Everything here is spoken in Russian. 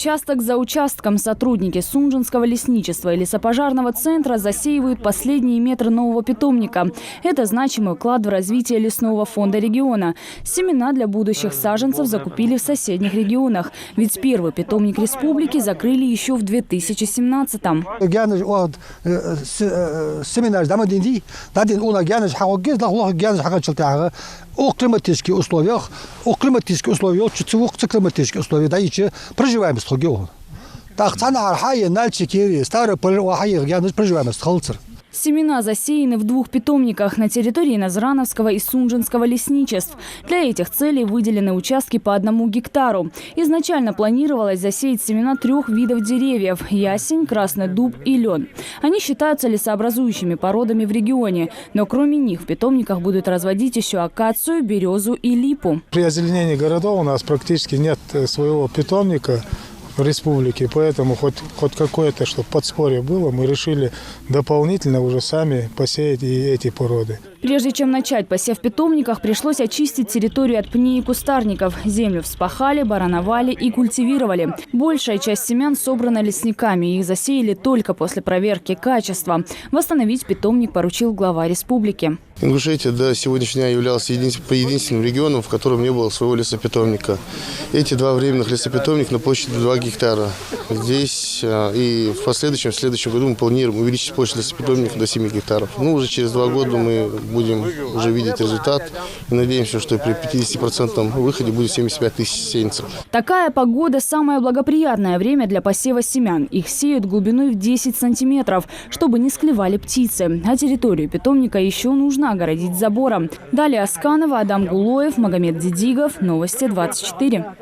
Участок за участком сотрудники Сунжинского лесничества и лесопожарного центра засеивают последние метры нового питомника. Это значимый вклад в развитие лесного фонда региона. Семена для будущих саженцев закупили в соседних регионах. Ведь первый питомник республики закрыли еще в 2017-м. О климатических условиях, климатических условиях, да и проживаемость региона. Так, цена архаи, нальчики, старые полярхаи, проживаемость холцер. Семена засеяны в 2 питомниках на территории Назрановского и Сунжинского лесничеств. Для этих целей выделены участки по 1 гектару. Изначально планировалось засеять семена 3 видов деревьев – ясень, красный дуб и лен. Они считаются лесообразующими породами в регионе. Но кроме них в питомниках будут разводить еще акацию, березу и липу. При озеленении городов у нас практически нет своего питомника в республике, поэтому хоть какое-то, чтобы подспорье было, мы решили дополнительно уже сами посеять и эти породы. Прежде чем начать посев в питомниках, пришлось очистить территорию от пней и кустарников. Землю вспахали, барановали и культивировали. Большая часть семян собрана лесниками. Их засеяли только после проверки качества. Восстановить питомник поручил глава республики. Ингушетия до сегодняшнего дня являлся единственным регионом, в котором не было своего лесопитомника. Эти 2 временных лесопитомника на площади 2 гектара. Здесь и в следующем году мы планируем увеличить площадь лесопитомника до 7 гектаров. Уже через 2 года мы будем уже видеть результат. И надеемся, что при 50% выходе будет 75 тысяч сеянцев. Такая погода – самое благоприятное время для посева семян. Их сеют глубиной в 10 сантиметров, чтобы не склевали птицы. А территорию питомника еще нужно огородить забором. Далее Асканова, Адам Гулоев, Магомед Дидигов. Новости 24.